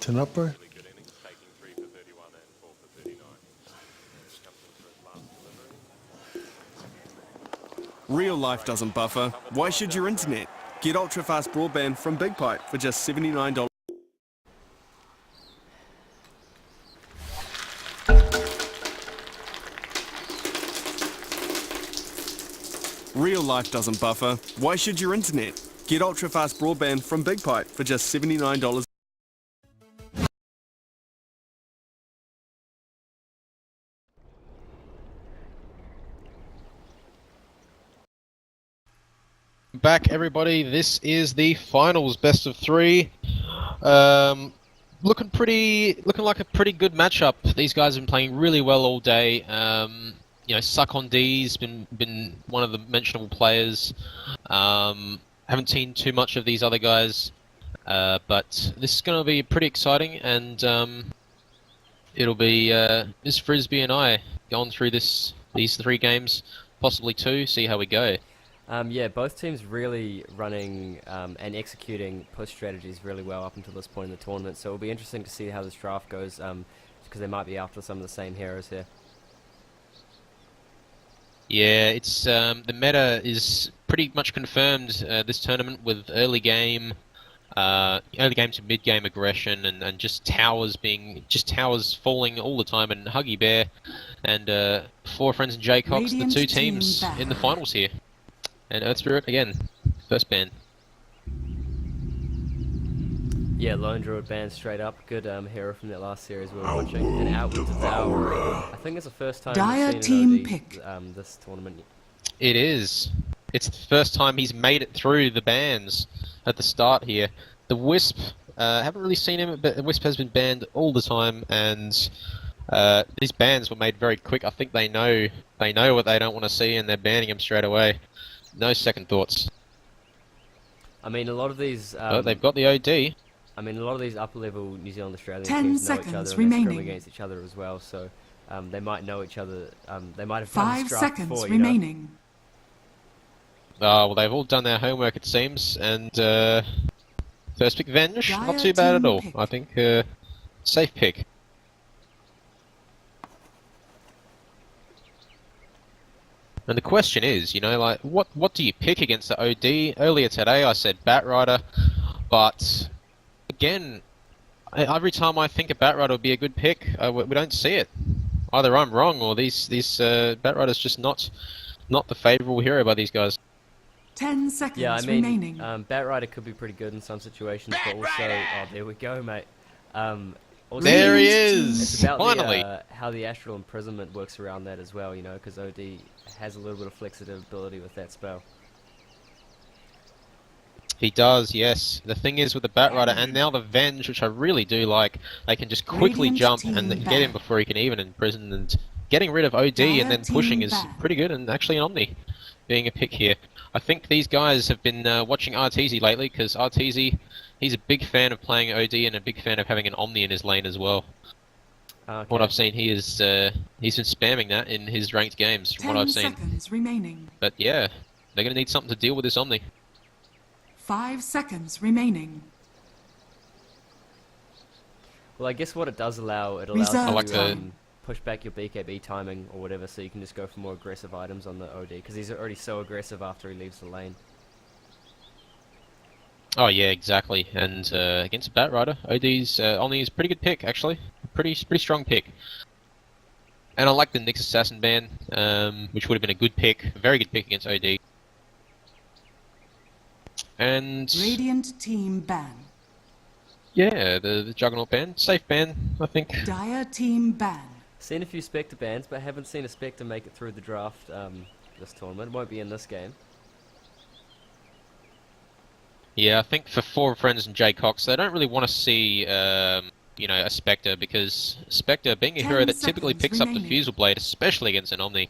Ten upper. Real life doesn't buffer. Why should your internet? Get ultra-fast broadband from Big Pipe for just $79. Real life doesn't buffer. Why should your internet? Get ultra-fast broadband from Big Pipe for just $79. Back, everybody. This is the finals, best of three. Looking like a pretty good matchup. These guys have been playing really well all day. You know, Suck on D's been one of the mentionable players. Haven't seen too much of these other guys, but this is going to be pretty exciting, and it'll be Miss Frisbee and I going through these 3 games, possibly 2, see how we go. Yeah, both teams really running and executing push strategies really well up until this point in the tournament, so it'll be interesting to see how this draft goes, because they might be after some of the same heroes here. Yeah, it's the meta is pretty much confirmed this tournament with early game to mid game aggression and just towers falling all the time, and Huggy Bear and 4Friends&JCox, the 2 teams in the finals here. And Earth Spirit again, first ban. Yeah, Lone Druid banned straight up. Good hero from that last series we were watching. And Outward Devour. I think it's the first time we've seen an OD this tournament. It is. It's the first time he's made it through the bans at the start here. The Wisp, haven't really seen him, but the Wisp has been banned all the time, and these bans were made very quick. I think they know what they don't want to see, and they're banning him straight away. No second thoughts. I mean, a lot of these... but they've got the OD. I mean, a lot of these upper-level New Zealand Australian teams know each other and they scrim against each other as well, so they might know each other. They might have done this draft before, 5 seconds remaining. Well, they've all done their homework, it seems, and first pick Venge, not too bad at all. Pick. I think safe pick. And the question is, you know, like, what do you pick against the OD? Earlier today I said Batrider, but again, every time I think a Batrider would be a good pick, we don't see it. Either I'm wrong, or these Batriders just not the favourable hero by these guys. 10 seconds yeah, I mean, remaining. Batrider could be pretty good in some situations, but also, oh, there we go, mate. Also, There he is! It's about Finally! how the Astral Imprisonment works around that as well, you know, because OD has a little bit of flexibility with that spell. He does, yes. The thing is with the Batrider and now the Venge, which I really do like, they can just quickly jump and get him before he can even imprison, and getting rid of OD and then pushing is pretty good, and actually an Omni being a pick here. I think these guys have been watching Arteezy lately, because Arteezy, he's a big fan of playing OD and a big fan of having an Omni in his lane as well. Okay. What I've seen, he's been spamming that in his ranked games, from what I've seen. 10 seconds remaining. But yeah, they're going to need something to deal with this Omni. 5 seconds remaining. Well, I guess what it does allow, it allows Reserve you like to the- push back your BKB timing or whatever, so you can just go for more aggressive items on the OD, because he's already so aggressive after he leaves the lane. Oh yeah, exactly. And against a Batrider, OD's Omni is a pretty good pick, actually. Pretty strong pick. And I like the Nyx Assassin ban, which would have been a good pick, a very good pick against OD. And Radiant team ban. yeah, the Juggernaut ban, safe ban, I think. Dire team ban. Seen a few Spectre bans, but haven't seen a Spectre make it through the draft this tournament. Won't be in this game. Yeah, I think for 4Friends&JCox, they don't really want to see, you know, a Spectre, because Spectre, being a 10 hero that typically seconds picks up the remaining. Fusel Blade, especially against an Omni,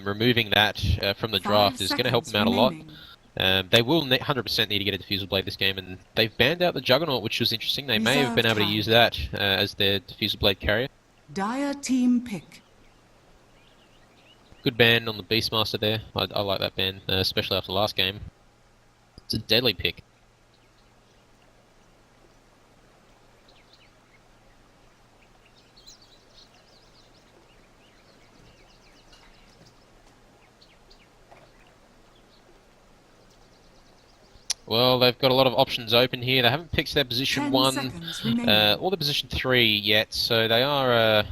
removing that from the 5 draft is going to help them out a lot. remaining. They will 100% need to get a Diffusal Blade this game, and they've banned out the Juggernaut, which was interesting. They may have been able to use that as their Diffusal Blade carrier. Dire team pick. Good ban on the Beastmaster there. I like that ban, especially after the last game. It's a deadly pick. Well, they've got a lot of options open here. They haven't picked their position 10 1 seconds remaining. or the position 3 yet, so they are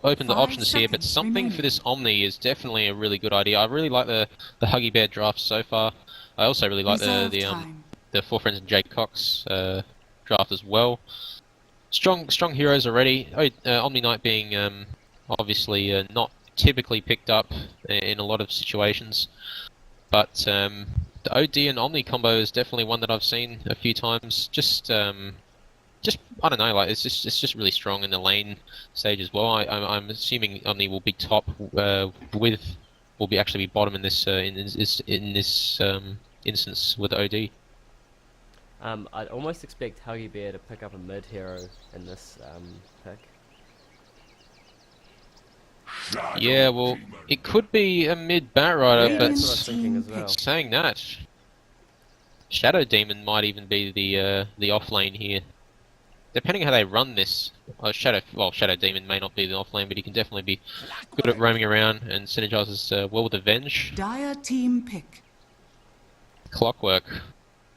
open to 5 options here. But seconds something for remaining. this Omni is definitely a really good idea. I really like the Huggy Bear draft so far. I also really like Reserve the time. 4Friends&JCox draft as well. Strong heroes already. Omni Knight being obviously not typically picked up in a lot of situations, but the OD and Omni combo is definitely one that I've seen a few times. Just I don't know, like it's just really strong in the lane stage as well. I'm assuming Omni will be top will be actually be bottom in this instance with OD. I'd almost expect Huggy Bear to pick up a mid hero in this pick. Yeah, well, it could be a mid Batrider, Yeah, but that's what I was thinking as well. saying that, Shadow Demon might even be the off lane here. Depending how they run this, Shadow Demon may not be the off lane, but he can definitely be good at roaming around and synergizes well with Avenge. Dire team pick. Clockwork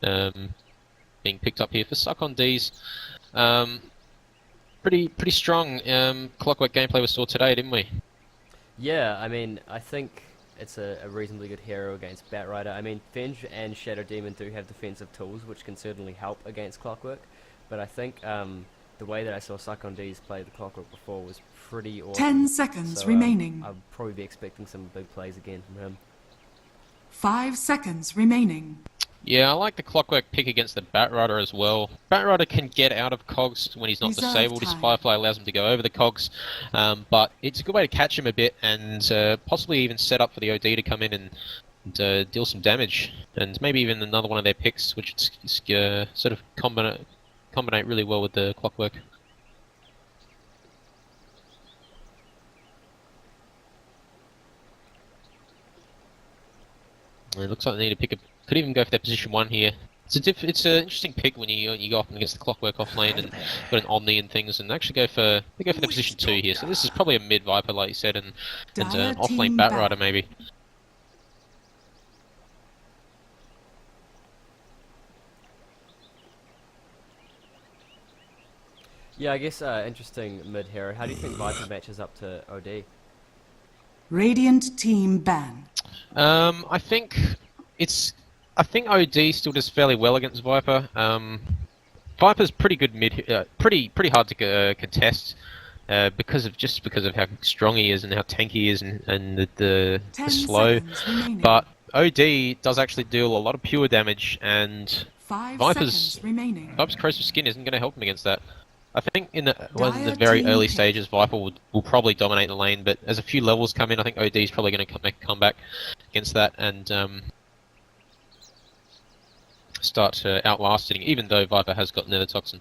being picked up here for Suck on D's. Pretty strong Clockwork gameplay we saw today, didn't we? Yeah, I mean, I think it's a reasonably good hero against Batrider. I mean, Venge and Shadow Demon do have defensive tools, which can certainly help against Clockwork. But I think the way that I saw Suck on D's play the Clockwork before was pretty awesome. 10 seconds So, remaining. I'll probably be expecting some big plays again from him. 5 seconds remaining. Yeah, I like the Clockwork pick against the Batrider as well. Batrider can get out of cogs when he's not Reserve disabled. His time. Firefly allows him to go over the cogs, but it's a good way to catch him a bit and possibly even set up for the OD to come in and deal some damage. And maybe even another one of their picks, which sort of combinate really well with the Clockwork. It looks like they need to pick a. Could even go for their position 1 here. It's an interesting pick when you go up against the Clockwork off lane and got an Omni and things, and actually go for their position 2 here. So this is probably a mid Viper, like you said, and an off lane Batrider maybe. Yeah, I guess interesting mid hero. How do you think Viper matches up to OD? Radiant team ban. I think OD still does fairly well against Viper. Viper's pretty good pretty hard to contest because of how strong he is and how tanky he is and the 10 slow. seconds remaining. But OD does actually deal a lot of pure damage, and 5 Viper's seconds remaining. corrosive skin isn't going to help him against that. I think in the Dire very team early pick. stages, Viper will probably dominate the lane, but as a few levels come in, I think OD is probably going to make a comeback against that and start outlasting, even though Viper has got Nether Toxin.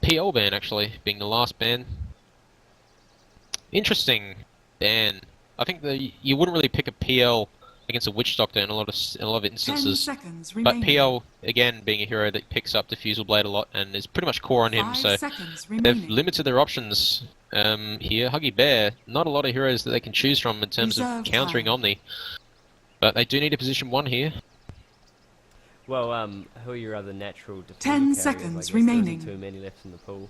PL ban, actually, being the last ban. Interesting ban. I think you wouldn't really pick a PL against a Witch Doctor in a lot of 10 instances. seconds But remaining. PL, again, being a hero that picks up Diffusal Blade a lot and is pretty much core on him, 5 so seconds they've remaining. limited their options here. Huggy Bear, not a lot of heroes that they can choose from in terms Reserve of countering time. Omni. But they do need a position 1 here. Well, who are your other natural defender 10 carriers? seconds I guess remaining. There isn't too many left in the pool.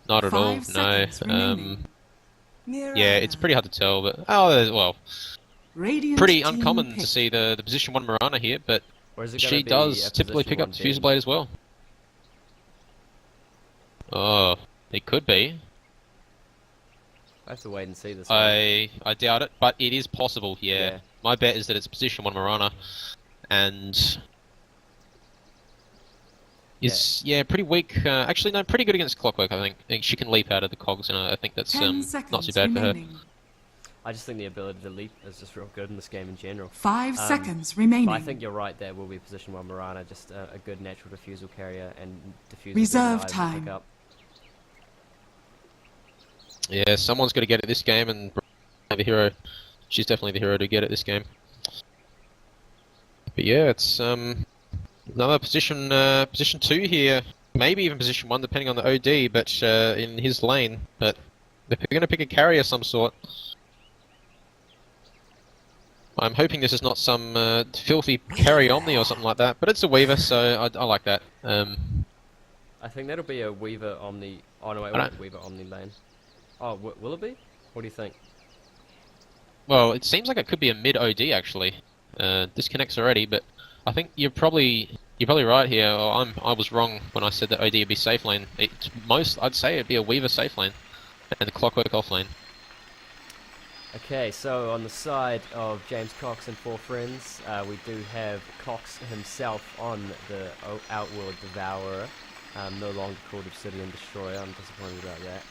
Not at all, 5 no. seconds remaining. Yeah, it's pretty hard to tell, but well, Radiant pretty team uncommon pick. to see the position 1 Mirana here, but Or is it gonna she be does a typically position pick up one Diffusal Ben? Blade as well. Oh, it could be. I have to wait and see this one. I doubt it, but it is possible, yeah. Yeah. My bet is that it's position 1 Mirana, and is pretty weak. Actually, no, pretty good against Clockwork. I think she can leap out of the cogs, and I think that's 10 not seconds too bad for her. remaining. I just think the ability to leap is just real good in this game in general. 5 seconds But remaining. I think you're right, there will be position 1 Mirana, just a good natural diffusal carrier and diffusal Reserve to time. pick up. Yeah, someone's got to get it this game, and the hero. She's definitely the hero to get it this game. But yeah, it's another position 2 here, maybe even position 1 depending on the OD, but in his lane. But they're going to pick a carrier of some sort. I'm hoping this is not some filthy carry Omni or something like that, but it's a Weaver, so I like that. I think that'll be a Weaver Omni. Oh no, wait, I wait, don't- Weaver Omni lane. Oh, will it be? What do you think? Well, it seems like it could be a mid OD actually. Disconnects already, but I think you're probably right here. Or I was wrong when I said that OD would be safe lane. I'd say it'd be a Weaver safe lane and the Clockwork off lane. Okay, so on the side of James Cox and 4Friends, we do have Cox himself on the Outworld Devourer, no longer called Obsidian Destroyer. I'm disappointed about that.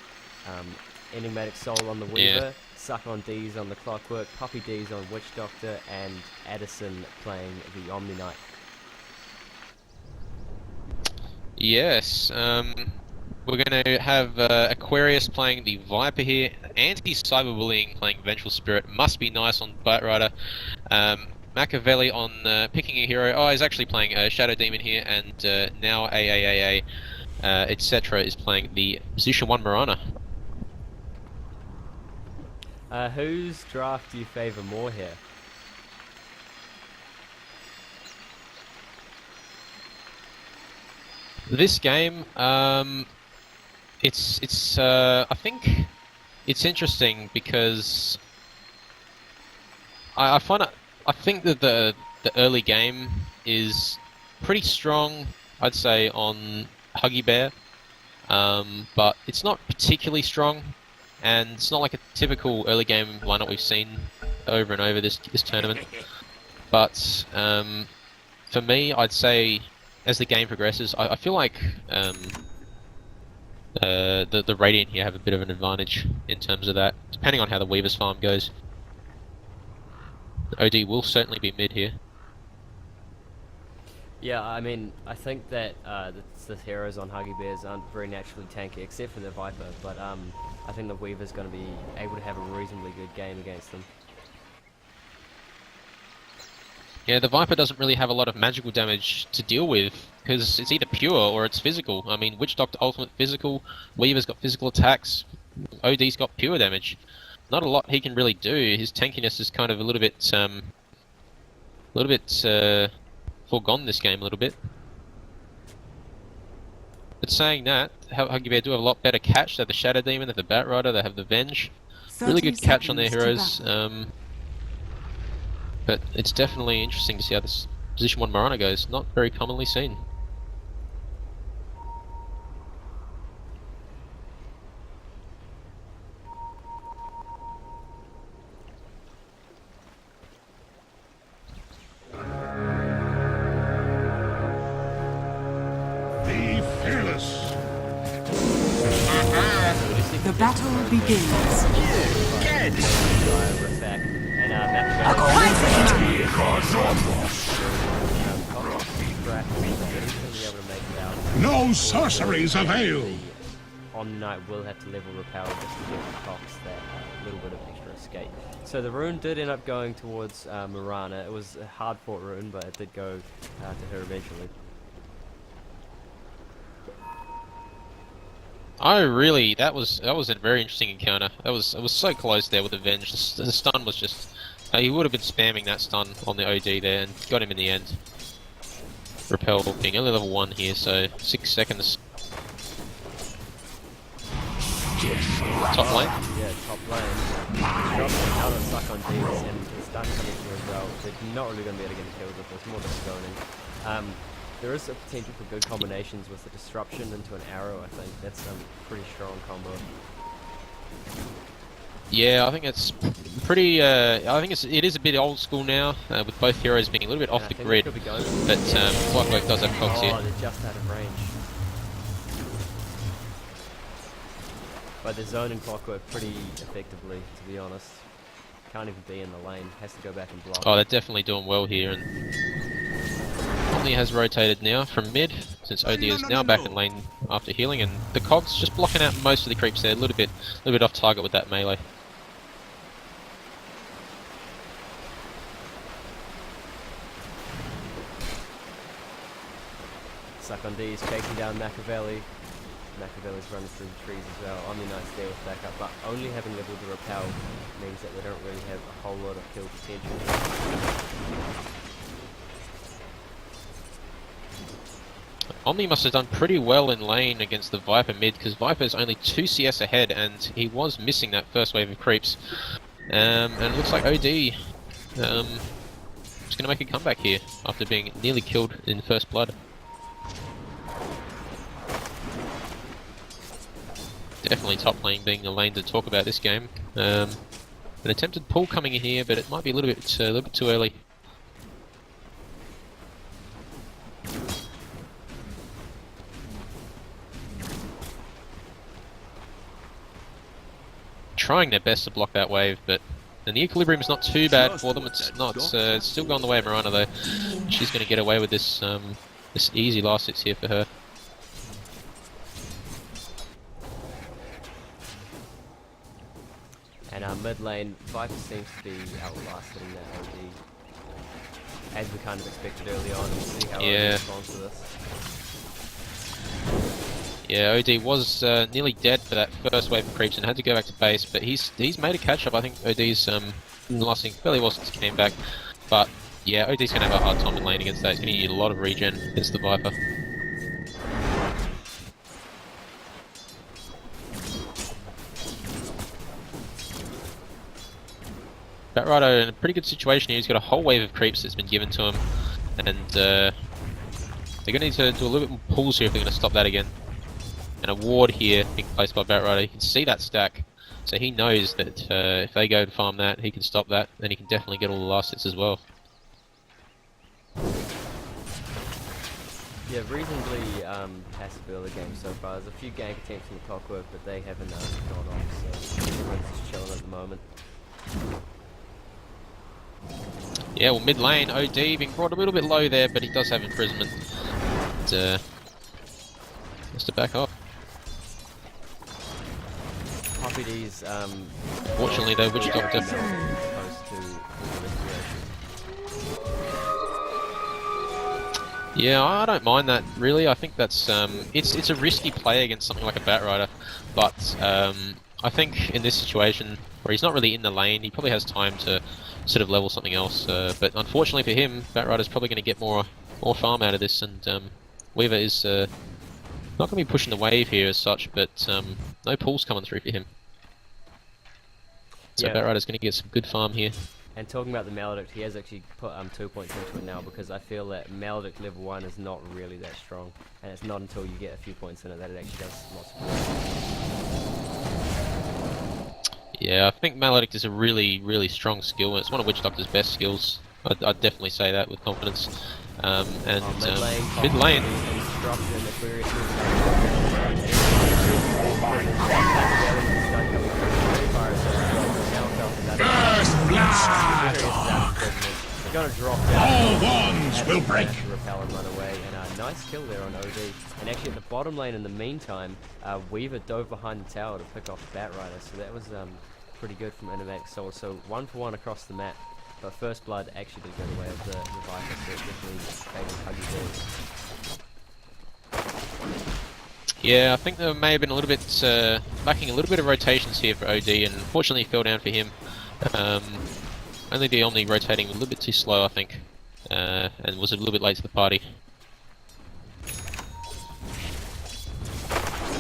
Enigmatic Soul on the Weaver, Suck on D's on the Clockwork, Puppy D's on Witch Doctor, and Addison playing the Omni Knight. Yes, we're going to have Aquarius playing the Viper here, Anti-Cyberbullying playing Vengeful Spirit, Must Be Nice on Batrider, Machiavelli on picking a hero, he's actually playing Shadow Demon here, and now AAAA, etc. is playing the Position 1 Mirana. Whose draft do you favour more here? This game, it's I think it's interesting because I find it. I think that the early game is pretty strong. I'd say on Huggy Bear, but it's not particularly strong, and it's not like a typical early game lineup we've seen over and over this tournament. But for me, I'd say as the game progresses, I feel like the Radiant here have a bit of an advantage in terms of that, depending on how the Weaver's farm goes. OD will certainly be mid here. Yeah, I mean, I think that the heroes on Huggy Bears aren't very naturally tanky, except for the Viper, but I think the Weaver's going to be able to have a reasonably good game against them. Yeah, the Viper doesn't really have a lot of magical damage to deal with, because it's either pure or it's physical. I mean, Witch Doctor ultimate physical, Weaver's got physical attacks, OD's got pure damage. Not a lot he can really do. His tankiness is kind of a little bit foregone this game a little bit. But saying that, Huggy Bear do have a lot better catch. They have the Shadow Demon, they have the Batrider, they have the Venge. Really good catch on their heroes. But it's definitely interesting to see how this Position 1 Mirana goes. Not very commonly seen. Be fearless. The battle begins. No sorceries avail. Omni Knight will have to level Repel just to give Cox that little bit of extra escape. So the rune did end up going towards Mirana. It was a hard fought rune, but it did go to her eventually. That was a very interesting encounter. It was so close there with the Venge. The stun was just he would have been spamming that stun on the OD there and got him in the end. Repel being only level 1 here, so 6 seconds. Top lane. Yeah, top lane. Dropping out of suck on D's and the stun coming through as well. They're not really going to be able to get killed with this, more just zoning. There is a potential for good combinations with the disruption into an arrow, I think. That's a pretty strong combo. Yeah, I think it's pretty. I think it is a bit old school now, with both heroes being a little bit off the grid. But Clockwork does have Cox here. Oh, they're just out of range. But they're zoning Clockwork pretty effectively, to be honest. Can't even be in the lane. Has to go back and block. Oh, they're definitely doing well here, and Omni has rotated now from mid, since OD is now back in lane after healing, and the Cogs just blocking out most of the creeps there, a little bit off target with that melee. Suck on D's chasing down Machiavelli. Machiavelli's running through the trees as well. Omni Knight's there with backup, but only having leveled the repel means that we don't really have a whole lot of kill potential. Omni must have done pretty well in lane against the Viper mid, because Viper's only 2 CS ahead, and he was missing that first wave of creeps. And it looks like OD is going to make a comeback here, after being nearly killed in first blood. Definitely top lane being the lane to talk about this game. An attempted pull coming in here, but it might be a little bit too early. Trying their best to block that wave, but and the equilibrium is not too bad for them. It's not. It's still going the way of Mirana though. She's going to get away with this this easy last hits here for her. And mid lane, Viper seems to be outlasting that OD, as we kind of expected early on, and we'll see how OD responds to this. Yeah, OD was nearly dead for that first wave of creeps and had to go back to base, but he's made a catch up. I think OD's lasting fairly well since he came back, but yeah, OD's going to have a hard time in lane against that. He's going to need a lot of regen against the Viper. Batrider in a pretty good situation here. He's got a whole wave of creeps that's been given to him, and they're going to need to do a little bit more pulls here if they're going to stop that again. And a ward here being placed by Batrider. You can see that stack, so he knows that if they go to farm that, he can stop that, then he can definitely get all the last hits as well. Yeah, reasonably passive early game so far. There's a few gank attempts in the Clockwork, but they haven't gone off, so everyone's just chilling at the moment. Yeah, well, mid lane, OD being brought a little bit low there, but he does have imprisonment. And, has to back off. Poppy D's, Fortunately though, Witch Doctor. Yeah, I don't mind that really. I think that's it's a risky play against something like a Batrider, but I think in this situation where he's not really in the lane, he probably has time to sort of level something else. But unfortunately for him, Batrider's probably going to get more farm out of this, and Weaver is not going to be pushing the wave here as such, but no pulls coming through for him. So yeah. Batrider's going to get some good farm here. And talking about the Maledict, he has actually put 2 points into it now, because I feel that Maledict level 1 is not really that strong, and it's not until you get a few points in it that it actually does lots of good. Yeah, I think Maledict is a really, really strong skill, and it's one of Witch Doctor's best skills. I'd definitely say that with confidence. Mid lane. First blood! Gonna drop down. All wands will break. Repel and run away, and a nice kill there on OD. And actually at the bottom lane in the meantime, Weaver dove behind the tower to pick off the Batrider, so that was pretty good from Innovatic Soul. So 1-for-1 across the map, but First Blood actually did go the way of the Viper, so it definitely favours Huggy there. Yeah, I think there may have been a little bit lacking a little bit of rotations here for OD, and unfortunately it fell down for him. Only the Omni rotating a little bit too slow, I think, and was a little bit late to the party.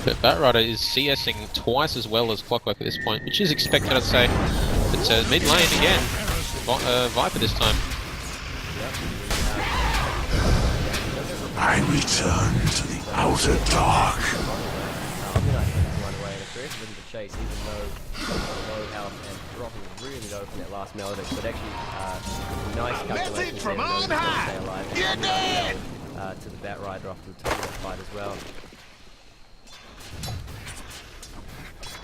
But Batrider is CSing twice as well as Clockwork at this point, which is expected, I'd say. But mid lane again, Viper this time. I return to the outer dark. Chase, even though low health and dropping really low from that last Maledict, but actually nice calculation from on high. Stay alive. You're dead. To the Batrider off the top of that fight as well.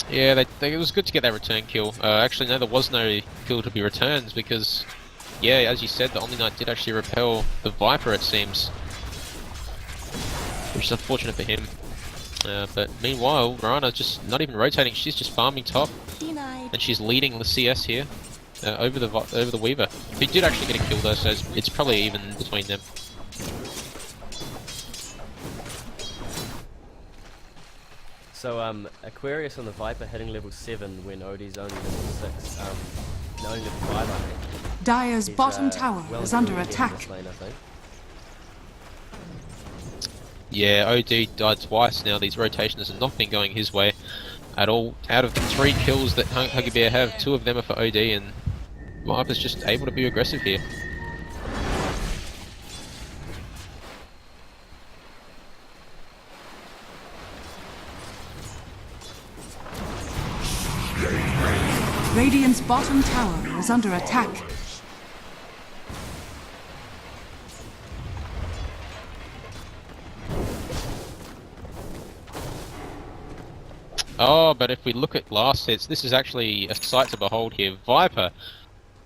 Yeah, it was good to get that return kill. Actually, no, there was no kill to be returned because, yeah, as you said, the Omni Knight did actually repel the Viper, it seems, which is unfortunate for him. But meanwhile, Mirana just not even rotating; she's just farming top, and she's leading the CS here over the Weaver. He did actually get a kill though, so it's probably even between them. So Aquarius on the Viper hitting level 7 when Odie's only level 6. Only level 5 I think. Dire's He's, bottom tower well is and under truly ahead in attack. this lane, I think. Yeah, OD died twice now. These rotations have not been going his way at all. Out of the 3 kills that Huggy Bear have, 2 of them are for OD, and Viper's just able to be aggressive here. Radiant's bottom tower is under attack. Oh, but if we look at last hits, this is actually a sight to behold here. Viper,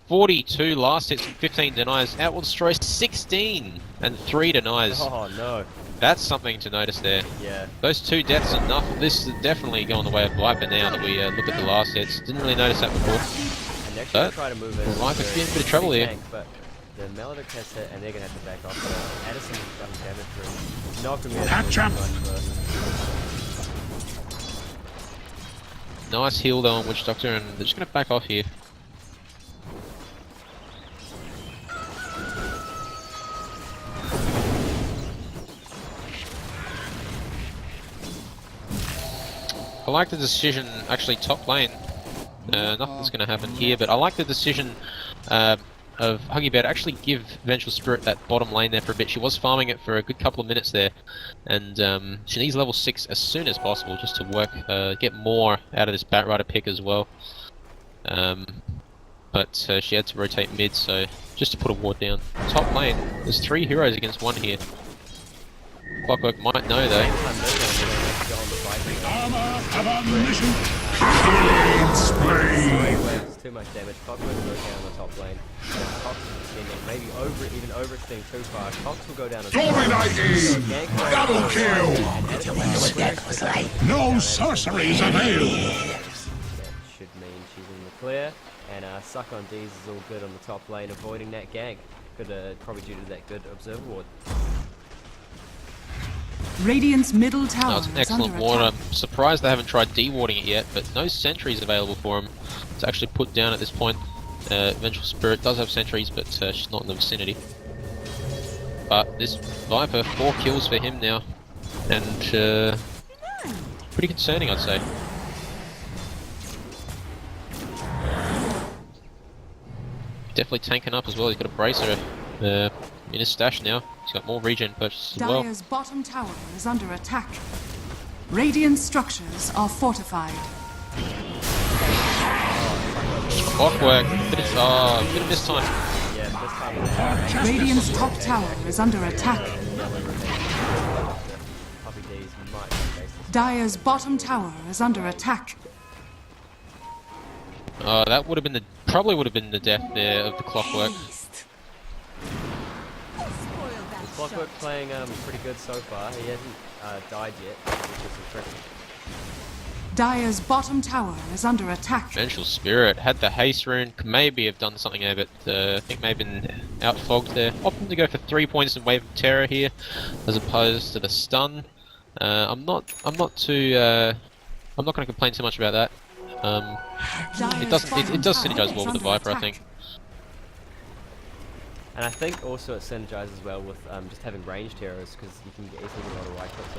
42 last hits and 15 denies. Out will destroy 16 and 3 denies. Oh no. That's something to notice there. Yeah. Those 2 deaths are enough. This is definitely going the way of Viper now that we look at the last hits. Didn't really notice that before. And they're But actually try to move in. Viper's getting a bit of trouble here. Tank, but the Melodic has hit and they're going to have to back off. So Addison's done damage through. Not going to be able to do much first. Nice heal though on Witch Doctor, and they're just going to back off here. I like the decision, actually top lane. Nothing's going to happen here, but I like the decision of Huggy Bear to actually give Vengeful Spirit that bottom lane there for a bit. She was farming it for a good couple of minutes there, and she needs level 6 as soon as possible just to work, get more out of this Batrider pick as well. But she had to rotate mid, so just to put a ward down. Top lane, there's 3 heroes against 1 here. Clockwork might know though. Armor of omniscient. Killing spree. It's too much damage. Cox will go down the top lane. Cox is extending, maybe even overextending too far. Cox will go down as well. Dominating. Double kill. No sorceries avail. That should mean she's in the clear. And Suck on D's is all good on the top lane, avoiding that gank. Good, probably due to that good observer ward. Radiant's middle No, tower it's an is excellent under ward. attack. I'm surprised they haven't tried de-warding it yet, but no sentries available for him to actually put down at this point. Vengeful Spirit does have sentries, but she's not in the vicinity. But this Viper, 4 kills for him now, and pretty concerning, I'd say. Definitely tanking up as well. He's got a bracer in his stash now. He's got more regen purchases as well. Dire's bottom tower is under attack. Radiant structures are fortified. Clockwork, bit of miss time. Yeah, this time Radiant's top tower is under attack. Puppy D's might face this. Dire's bottom tower is under attack. That would have been probably would have been the death there of the Clockwork. Clockwork playing pretty good so far. He hasn't died yet, which is impressive. Dire's bottom tower is under attack. Vengeful Spirit had the haste rune, could maybe have done something there, but I think maybe been outfogged there. Opting to go for 3 points in Wave of Terror here, as opposed to the stun. I'm not going to complain too much about that. It does synergize well with the Viper, I think. And I think also it synergizes well with just having ranged heroes, because you can easily get a lot of right clicks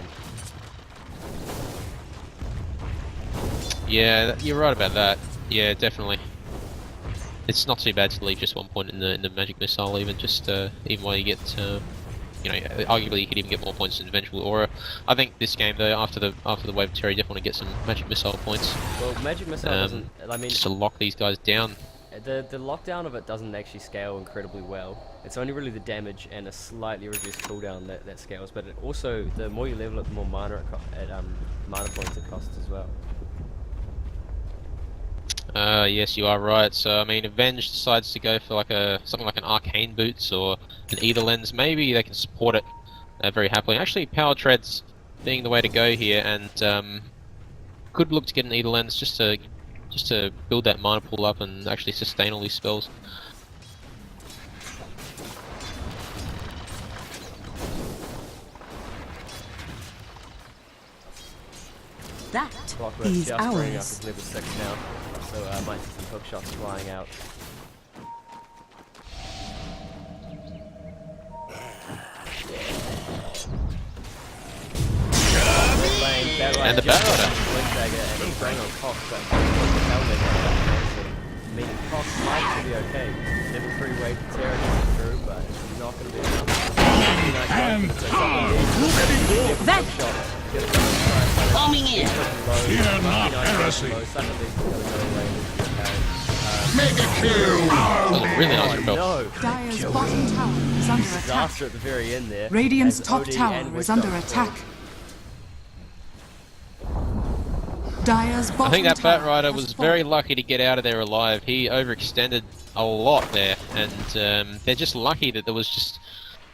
in. Yeah, you're right about that. Yeah, definitely. It's not too bad to leave just 1 point in the magic missile, even while you get, arguably you could even get more points in Vengeful Aura. I think this game though, after the Wave of Terror, you definitely want to get some magic missile points. Well, magic missile doesn't. I mean, just to lock these guys down. the lockdown of it doesn't actually scale incredibly well. It's only really the damage and a slightly reduced cooldown that scales. But it also, the more you level it, the more mana mana points it costs as well. Yes, you are right. So, I mean, Avenge decides to go for something like an Arcane Boots or an Ether Lens. Maybe they can support it very happily. Actually, Power Treads being the way to go here, and could look to get an Ether Lens just to build that mana pool up and actually sustain all these spells. That Clockwork is just bringing up ours. his level 6 now, so I might see some hook shots flying out. And the Batrider. And he's bringing on Cox, but helmet meaning Cox might be okay. Level 3 wave Terra coming through, but it's not going to be enough. And That bombing in. Fear not heresy. Mega kill. That was a really nice repel. No! Dire's bottom tower is under attack. Disaster at the very end there. Radiant's as top OD tower and is Witch under Dog attack. Dire's bottom I think that tower Batrider has was fallen. very lucky to get out of there alive. He overextended a lot there, and they're just lucky that there was just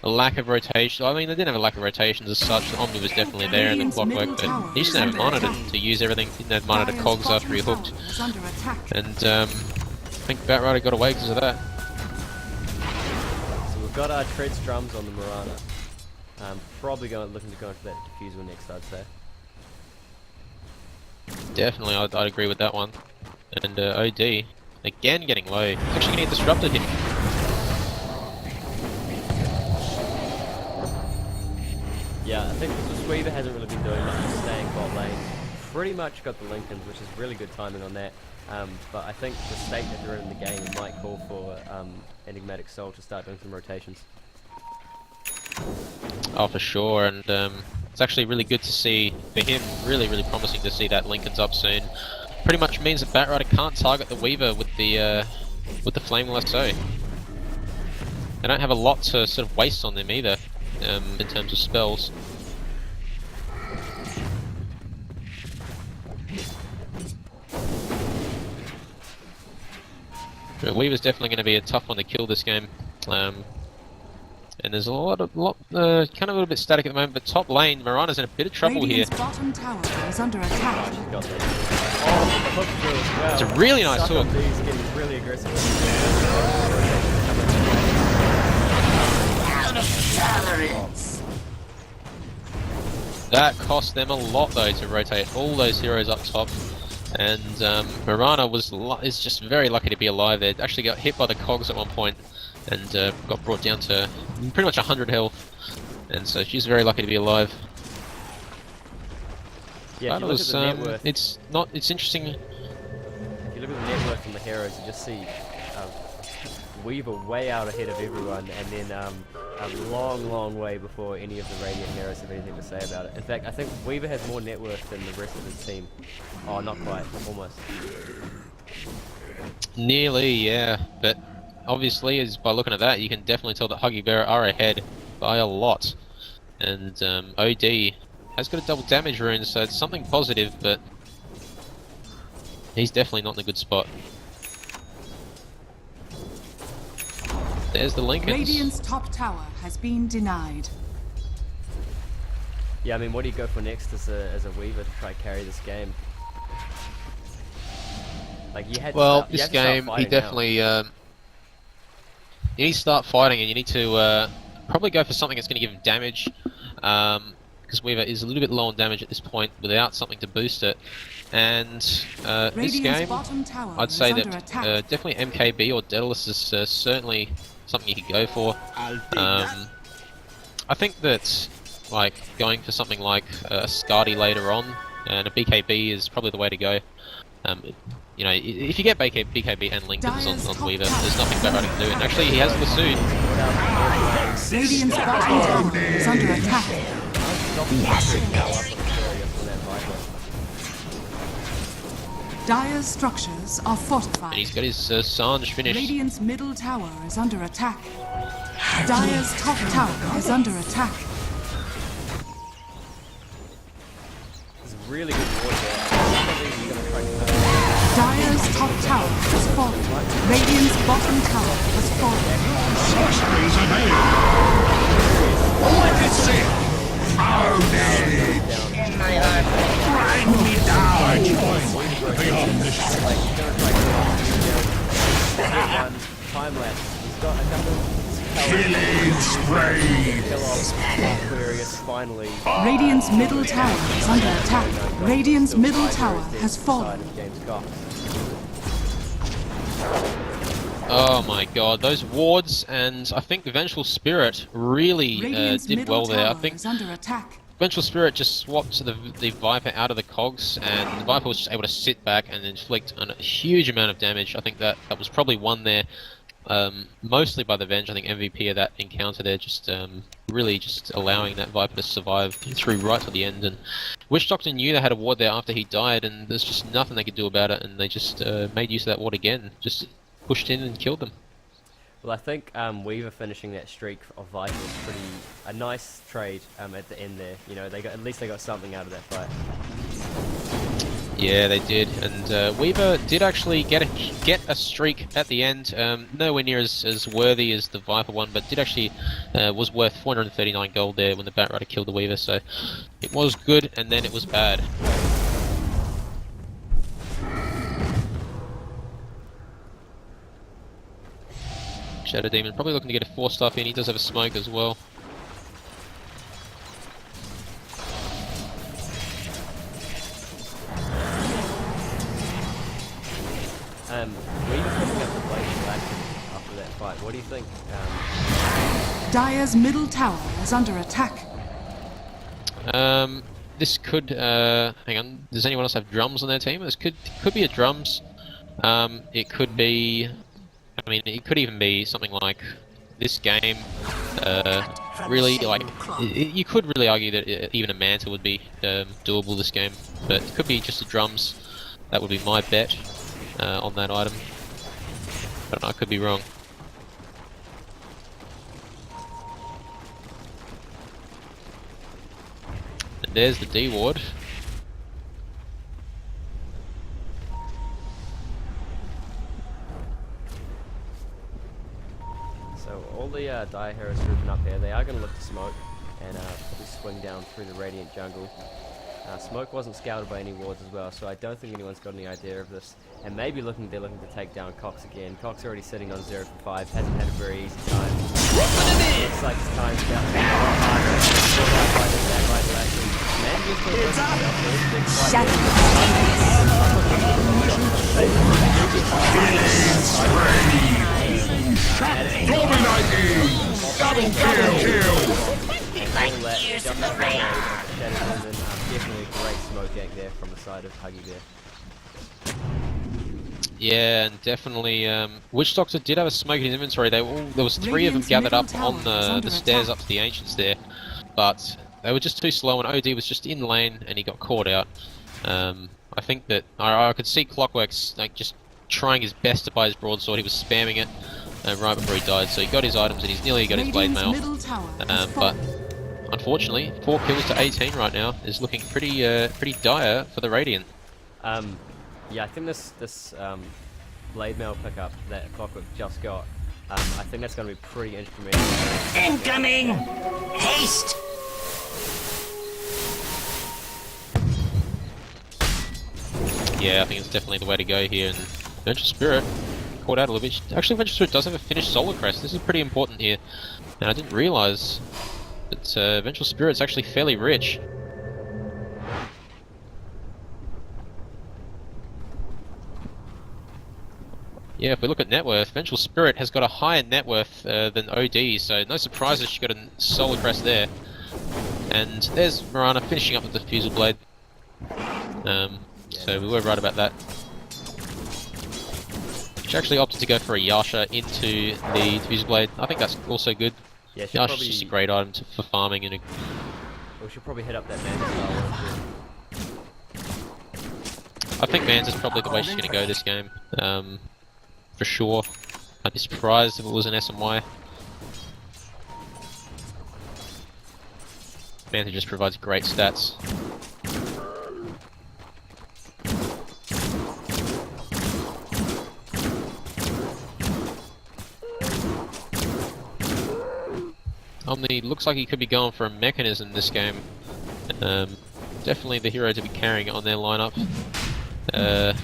a lack of rotation. I mean, they didn't have a lack of rotations as such. The Omni was definitely there in the Radiant's Clockwork, middle but tower he just is didn't have under monitor attack. to use everything. He didn't have monitor Dire's cogs after he bottom hooked, tower is under attack. and I think Batrider got away because of that. So we've got our Treads drums on the Mirana. Probably looking to go into that diffusal next, I'd say. Definitely, I'd agree with that one. And OD, again getting low. He's actually going to get disrupted here. Yeah, I think because Weaver hasn't really been doing much, staying bot lane. Pretty much got the Lincolns, which is really good timing on that. But I think the state that they're in the game, it might call for Enigmatic Soul to start doing some rotations. Oh, for sure, and it's actually really good to see, for him, really promising to see that Lincoln's up soon. Pretty much means that Batrider can't target the Weaver with the Flame Lasso. They don't have a lot to sort of waste on them either, in terms of spells. But Weaver's definitely going to be a tough one to kill this game. And there's a kind of a little bit static at the moment, but top lane, Mirana's in a bit of trouble here. Radiant's bottom tower is under attack. Got that. Oh, the hook through as well. It's a really nice Suck on hook. these, getting really aggressive. That cost them a lot though to rotate all those heroes up top, and Mirana is just very lucky to be alive there. Actually got hit by the cogs at one point, and got brought down to pretty much 100 health, and so she's very lucky to be alive. Yeah, if you look at the net worth, it's interesting. if you look at the net worth from the heroes, you just see Weaver way out ahead of everyone, and then a long way before any of the Radiant heroes have anything to say about it. In fact, I think Weaver has more net worth than the rest of his team. Oh, not quite, almost. Nearly, yeah, but obviously, as by looking at that, you can definitely tell that Huggy Bear are ahead by a lot, and OD has got a double damage rune, so it's something positive, but he's definitely not in a good spot. There's the Lincolns. Radiant's top tower has been denied. Yeah, I mean, what do you go for next as a Weaver to try carry this game? Like, you had Well, to start, you this had to start game, you fighting definitely you need to start fighting, and you need to probably go for something that's going to give him damage, because Weaver is a little bit low on damage at this point without something to boost it. And this Radiant's game, bottom tower I'd is say under that attack. definitely MKB or Daedalus is certainly something you could go for. I think that like going for something like a Skadi later on and a BKB is probably the way to go. You know, if you get BKB and Lincolns on Weaver, there's nothing Batrider can do. And actually, he has Lassoed. Radiant's bottom tower is under attack. Dire's structures are And fortified. he's got his Sange finished. Radiant's middle tower is under attack. Dire's top tower is under attack. This is really good ward there. You're gonna try to Dire's top tower has fallen. Radiant's bottom tower has fallen. Sorceries avail. Let it see. Found it. Grind me down. I join the omniscient. like, you're gonna try to time lapse. He's got a couple of Killing spree. kill off Aquarius, finally... Radiant's middle tower is under attack. Radiant's middle tower has fallen. James Cox. Oh my god, those wards, and I think the Vengeful Spirit really Radiant's did middle well there. I tower think is under attack. Vengeful Spirit just swapped the Viper out of the cogs, and the Viper was just able to sit back and inflict a huge amount of damage. I think that was probably won there, mostly by the Venge. I think MVP of that encounter there, just really just allowing that Viper to survive through right to the end. And Witch Doctor knew they had a ward there after he died, and there's just nothing they could do about it, and they just made use of that ward again, just pushed in and killed them. Well, I think Weaver finishing that streak of Viper was a nice trade at the end there. You know, at least they got something out of that fight. Yeah, they did, and Weaver did actually get a streak at the end. Nowhere near as worthy as the Viper one, but did actually was worth 439 gold there when the Batrider killed the Weaver. So it was good, and then it was bad. Shadow Demon probably looking to get a 4-star in. He does have a smoke as well. Weaver picking up the blade action after that fight. What do you think? Dire's middle tower is under attack. This could hang on. Does anyone else have drums on their team? This could be a drums. It could be. I mean, it could even be something like this game. Really, like you could really argue that even a Manta would be doable this game, but it could be just the drums. That would be my bet on that item. But I could be wrong. And there's the D ward. So all the Dire heroes grouping up there, they are going to look to smoke and probably swing down through the Radiant jungle. Smoke wasn't scouted by any wards as well, so I don't think anyone's got any idea of this. And maybe they're looking to take down Cox again. Cox already sitting on 0 for 5, hasn't had a very easy time. Looks like his time's about to be a lot harder. Double kill! Definitely a great smoke gank there from the side of Huggy there. Yeah, and definitely, Witch Doctor did have a smoke in his inventory. There was 3 of them gathered up on the stairs up to the Ancients there, but they were just too slow, and OD was just in lane, and he got caught out. I think that I could see Clockwork's like just trying his best to buy his broadsword. He was spamming it right before he died, so he got his items, and he's nearly got his blade mail. But unfortunately, 4 kills to 18 right now is looking pretty dire for the Radiant. Yeah, I think this blade mail pickup that Clockwork just got, I think that's going to be pretty instrumental. Incoming! Haste! Yeah, I think it's definitely the way to go here. And Vengeful Spirit caught out a little bit. Actually, Vengeful Spirit does have a finished Solar Crest. This is pretty important here. And I didn't realise that Vengeful Spirit's actually fairly rich. Yeah, if we look at net worth, Vengeful Spirit has got a higher net worth than OD, so no surprises she got a Solar Crest there. And there's Mirana finishing up with the Diffusal Blade. So we were right about that. She actually opted to go for a Yasha into the Diffusal Blade. I think that's also good. Yeah, Yasha's just a great item for farming. And we should probably hit up that Manta. I think Manta's probably the way she's going to go this game. For sure. I'd be surprised if it was an SMY. Manta just provides great stats. Omni looks like he could be going for a mechanism this game. Definitely the hero to be carrying on their lineup. And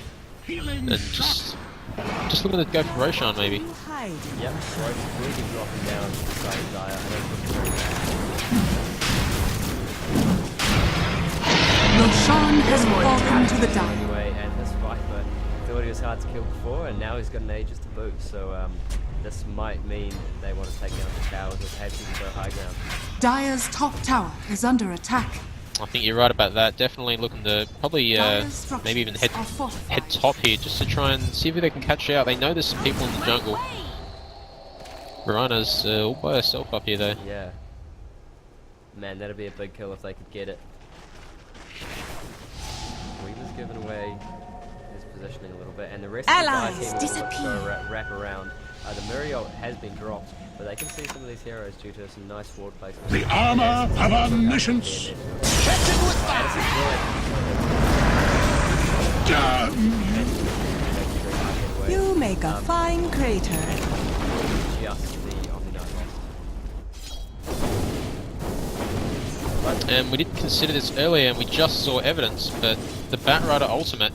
just looking to go for Roshan maybe. Yep, Roshan will be dropping down to the side of Dire. I don't think One has fallen to the die. Anyway, and this Viper thought he was hard to kill before, and now he's got an Aegis to boot. So this might mean they want to take down the towers, or perhaps even go high ground. Dire's top tower is under attack. I think you're right about that. Definitely looking to probably maybe even head top here just to try and see if they can catch out. They know there's some people in the jungle. Mirana's all by herself up here though. Yeah. Man, that'd be a big kill if they could get it. Weaver's given away his positioning a little bit, and the rest Allies of the team will disappear. wrap around. The Muriel has been dropped, but they can see some of these heroes due to some nice ward placement. The armor of omniscience. You make a fine crater. Just the Omni-Knight lost. And we did consider this earlier and we just saw evidence, but the Batrider ultimate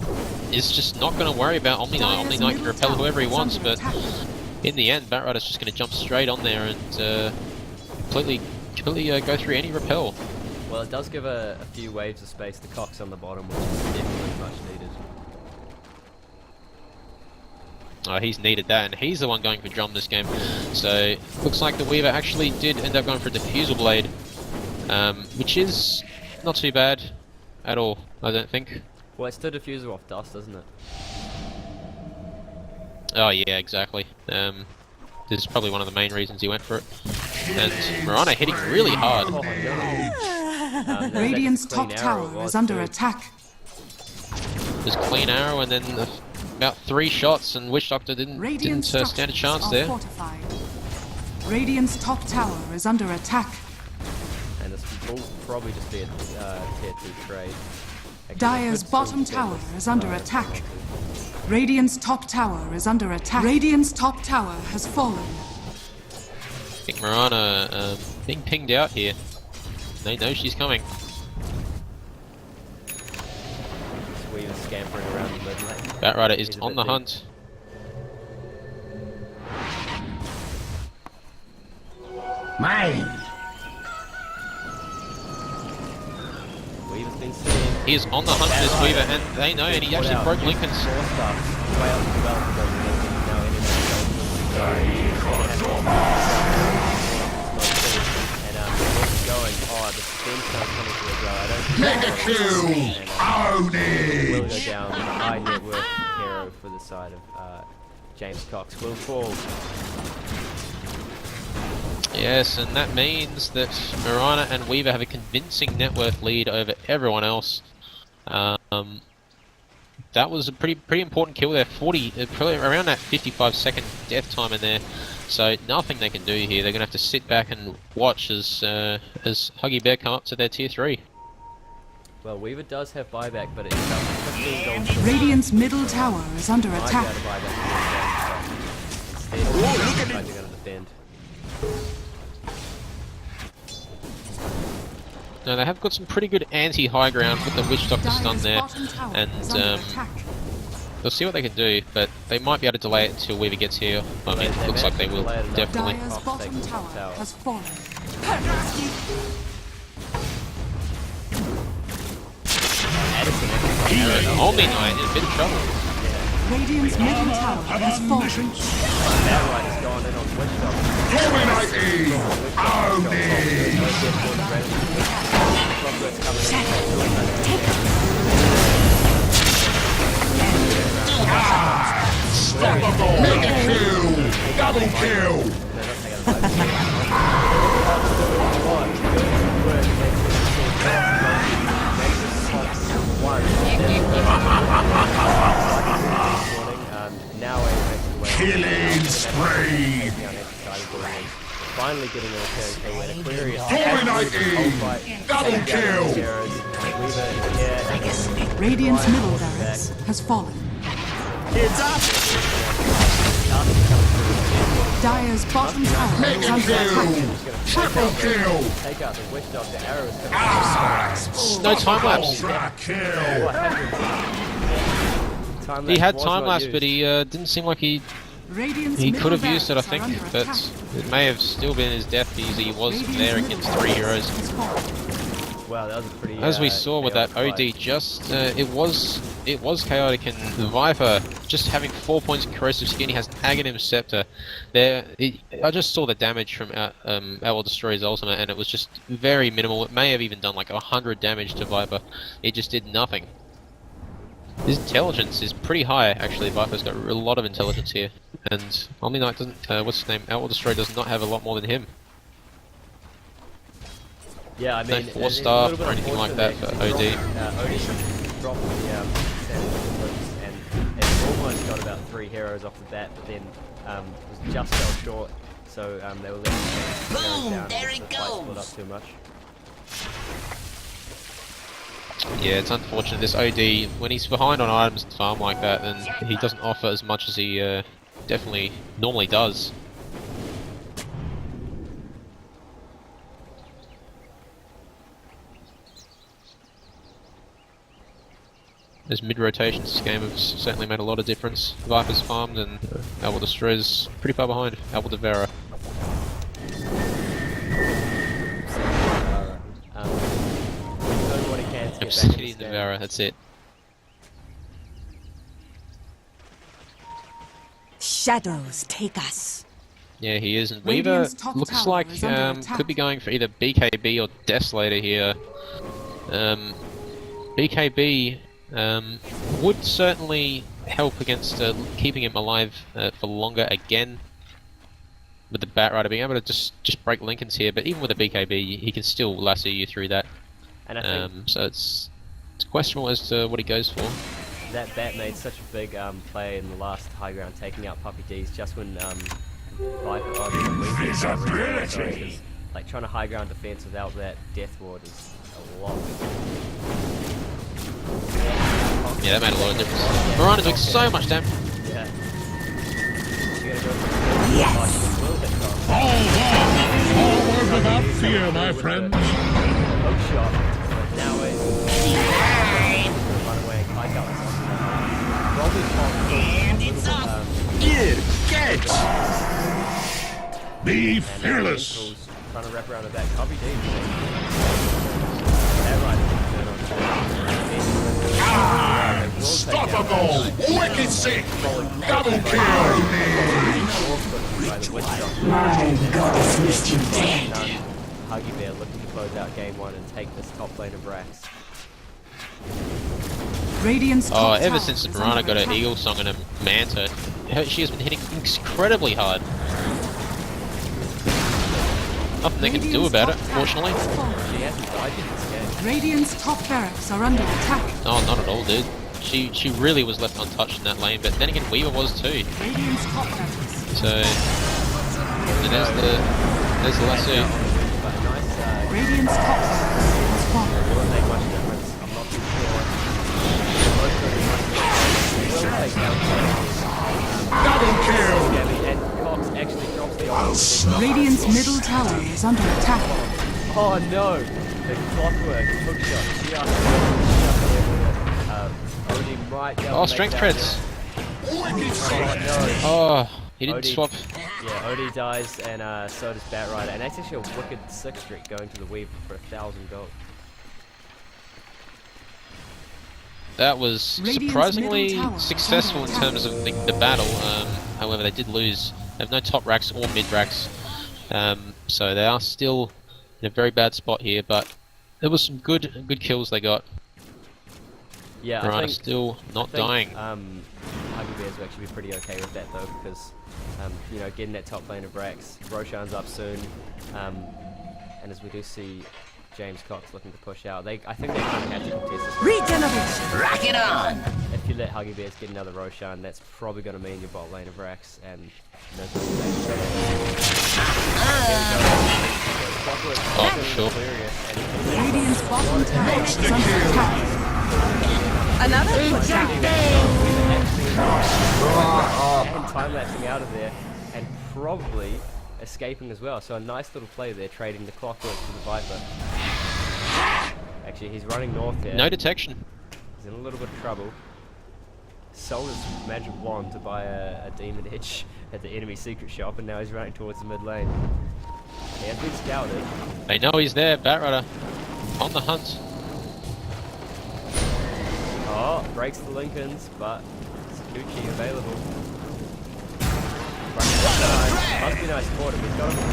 is just not going to worry about Omni-Knight. Omni-Knight can repel whoever he wants, but in the end, Batrider's just going to jump straight on there and completely go through any repel. Well, it does give a few waves of space to Cox on the bottom, which is definitely much needed. He's needed that, and he's the one going for drum this game. So, looks like the Weaver actually did end up going for a Diffusal Blade, which is not too bad at all, I don't think. Well, it's still diffuser off dust, isn't it? Oh yeah, exactly. This is probably one of the main reasons he went for it. And Mirana hitting really hard. Oh my god. Radiant's top tower is under attack. There's clean arrow and then about 3 shots, and Witch Doctor didn't stand a chance there. Fortified. Radiant's top tower is under attack. And this will probably just be a tier 2 trade. Actually, Dire's it could bottom still tower get is under attack. Radiant's top tower is under attack. Radiant's top tower has fallen. I think Mirana being pinged out here. They know she's coming. Weaver scampering around the mid lane. Batrider is He's a on bit the deep. hunt. Mine. Weaver's been seen. He is on the hunt for this Weaver, and they know, and he actually broke Lincoln's. Mega kill. Own Will it. go down. High net worth hero for the side of James Cox will fall. Yes, and that means that Mirana and Weaver have a convincing net worth lead over everyone else. That was a pretty important kill there. 40, probably around that 55-second death time in there. So nothing they can do here. They're gonna have to sit back and watch as Huggy Bear come up to their tier 3. Well, Weaver does have buyback, but it's 15 gold. Radiant's middle tower is under Might be attack. able to buy back. Instead, they're gonna defend. No, they have got some pretty good anti-high ground with the Witch Doctor stun Dire's there, bottom tower and is under attack. they'll see what they can do, but they might be able to delay it until Weaver gets here. I mean, it looks like they will, definitely. Dire's bottom tower has fallen. Omni-Knight in a bit of trouble. Radiant's middle tower has fallen. That one has gone in on Witch Doctor. Dominating. Own it. Clockwork's coming in. Unstoppable. Mega kill. Double kill. Killing spree. Finally getting a return with Aquarius. Dominating. Double kill. Radiant's middle barracks has fallen. It's up. Dire's bottom tower is Mega under attack. kill. Triple kill. Take out the Witch Doctor arrows. No time lapse. Ultra kill. He had time lapse, but he didn't seem like he Radiant's could middle have used it, I barracks are think, under but attack. it may have still been his death because he was Radiant's there middle against 3 heroes. has fallen. Wow, that was a pretty. As we saw with that chaotic OD, fight. just it was chaotic, and Viper just having 4 points of corrosive skin. He has Aghanim Scepter. I just saw the damage from Owl Destroyer's ultimate, and it was just very minimal. It may have even done like 100 damage to Viper. It just did nothing. His intelligence is pretty high, actually. Viper's got a lot of intelligence here, and Omni Knight doesn't. What's his name? Owl Destroyer does not have a lot more than him. Yeah, I No mean, 4-star it's a little bit or anything like that for unfortunate OD. OD dropped the standard loops, and it almost got about 3 heroes off the bat, but then was just fell short. So they were letting heroes down. There it the fight split goes. up too much. Yeah, it's unfortunate. This OD, when he's behind on items and farm like that, then he doesn't offer as much as he definitely normally does. Those mid-rotations this game have certainly made a lot of difference. Viper's farmed and Owl Destroyer's pretty far behind. Owl Devourer. Doing what he can to get back in Obsidian this game. Devourer, that's it. Shadows take us. Yeah, he is. And Weaver Radiant's top looks tower like is under attack. could be going for either BKB or Desolator here. BKB would certainly help against keeping him alive for longer again. With the Batrider being able to just break Lincolns here, but even with a BKB, he can still lasso you through that. And I think So it's questionable as to what he goes for. that bat made such a big play in the last high ground, taking out Puppy D's just when Visibility. like trying to high ground defense without that death ward is a lot. Yeah, that made a lot of difference. Miranda took so much damage. Yeah. You gotta go for Yes! a little bit cross. Forward without fear, my friends. Hook shot. But now it's run away and kite out. And it's up. Get! Be fearless. Trying to wrap around the back. Copy D. That right. Unstoppable! Wicked sick! Double kill! My God, it's missed you dead. Huggy Bear looking to close out game 1 and take this top lane of Brax. Radiant's Oh, top ever tower since is Miranda under got her attack. Eagle Song and a Manta, she has been hitting incredibly hard. Nothing they can do about it, fortunately. She hasn't died yet this game. Radiant's top barracks are under attack. Oh, not at all, dude. She really was left untouched in that lane, but then again, Weaver was too. Radiant's top barracks. So, and there's the lasso. But nice, Radiant's top barracks is fallen. will it make much difference? I'm not too sure. Both very much will take down Double kill! Gabby, and Cox actually drops the ultimate. Radiant's middle tower is under attack. Oh no! The clockwork hook shot just Odie might be able Oh, to strength make it out treads. there. Oh Oh, he didn't Odie. swap. no! Yeah, Odie dies, and so does Batrider, and that's actually a wicked 6 streak going to the Weaver for 1,000 gold. That was Radiant's surprisingly middle tower is successful in under terms of the battle. However, they did lose. They have no top racks or mid racks, so they are still in a very bad spot here. But there was some good kills they got. Yeah, I Miranda think still not I think, dying. Huggy Bears will actually be pretty okay with that though, because you know, getting that top lane of Brax, Roshan's up soon, and as we do see James Cox looking to push out, I think they kind of had to contest this. Regeneration! Rock it on. If you let Huggy Bears get another Roshan, that's probably going to mean your bot lane of Brax and no Oh, for sure. Radiant's bottom tower is under attack. Another push-out. And time-lapsing out of there, and probably escaping as well. So a nice little play there, trading the clockwork to the Viper. Actually, he's running north here. No detection. He's in a little bit of trouble. Sold his magic wand to buy a demon edge at the enemy secret shop, and now he's running towards the mid lane. He has been scouted. They know he's there. Batrider On the hunt. Oh, breaks the Lincolns, but Sakuchi available. Must be nice for him. He's got him in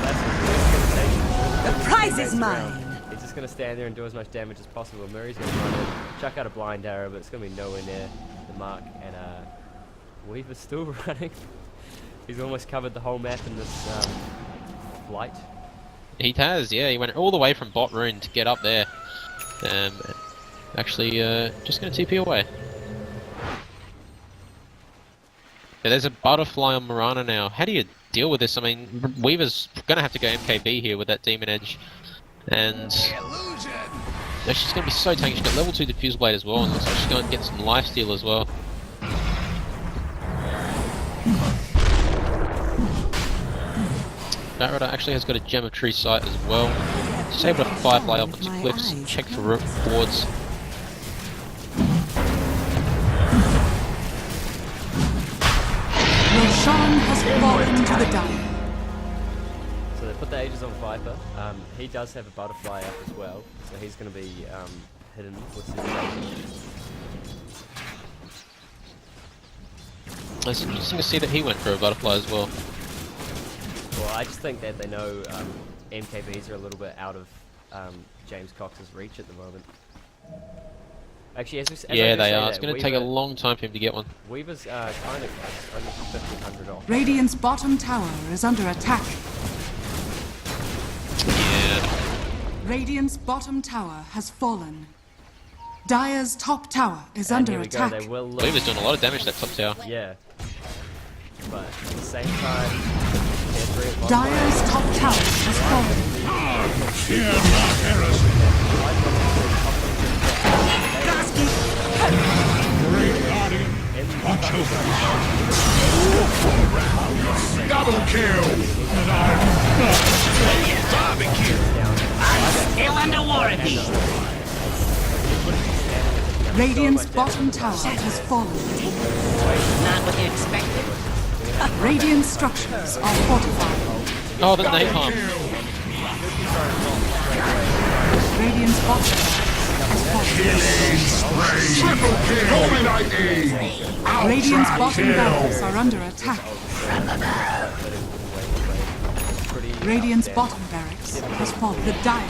the The prize is mine. He's just going to stand there and do as much damage as possible. Murray's going to run in, chuck out a blind arrow, but it's going to be nowhere near the mark. And Weaver's still running. He's almost covered the whole map in this flight. He has, yeah. He went all the way from bot rune to get up there. Actually, just going to TP away. Yeah, there's a butterfly on Mirana now. How do you deal with this? I mean, Weaver's going to have to go MKB here with that Demon Edge. And yeah, she's going to be so tanky. She's got level 2 Diffuse Blade as well, and looks like she's going to get some lifesteal as well. Batrider actually has got a Geometry Sight as well. She's able to firefly up onto cliffs and check for wards. Roshan has fallen to the Dire. So they put the Aegis on Viper. He does have a butterfly up as well, so he's going to be hidden with his It's interesting to see that he went for a butterfly as well. Well, I just think that they know MKBs are a little bit out of James Cox's reach at the moment. Actually, as Yeah, they are. It's going to take a long time for him to get one. Weaver's kind of only 1,500 off. Radiant's bottom tower is under attack. Yeah. Radiant's bottom tower has fallen. Dire's top tower is And under here we attack. go. They will look. Weaver's doing a lot of damage to that top tower. Yeah. But at the same time, tier 3 at bottom Dire's top tower has fallen. Fear not heresy. Great Guardian, watch over us. Double kill. And barbecue. Still under warranty. Radiant's bottom tower has fallen. Not what you expected. Radiant structures are fortified. Oh, the napalm. Radiant's bottom tower Triple kill. Dominating. Radiant's bottom Kill. barracks are under attack. Radiant's bottom barracks has fallen. The Dire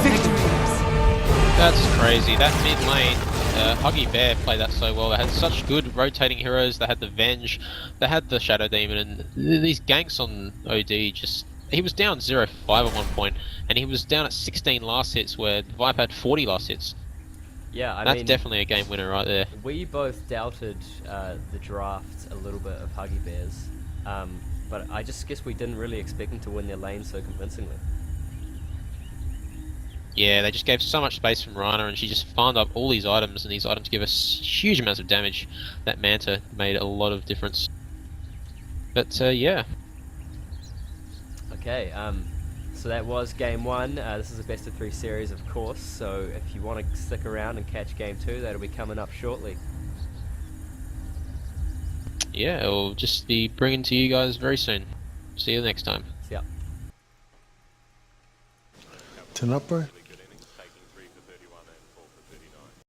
victories. That's crazy. That mid lane, Huggy Bear played that so well. They had such good rotating heroes. They had the Venge, they had the Shadow Demon, and these ganks on OD just... He was down 0-5 at one point, and he was down at 16 last hits, where Viper had 40 last hits. Yeah, I That's mean, definitely a game winner right there. we both doubted the draft a little bit of Huggy Bears, but I just guess we didn't really expect them to win their lane so convincingly. Yeah, they just gave so much space from Rana, and she just farmed up all these items, and these items give us huge amounts of damage. That Manta made a lot of difference. But yeah. Okay, so that was game 1. This is a best of 3 series, of course, so if you want to stick around and catch game 2, that'll be coming up shortly. Yeah, it'll just be bringing to you guys very soon. See you next time. See ya. Ten upper.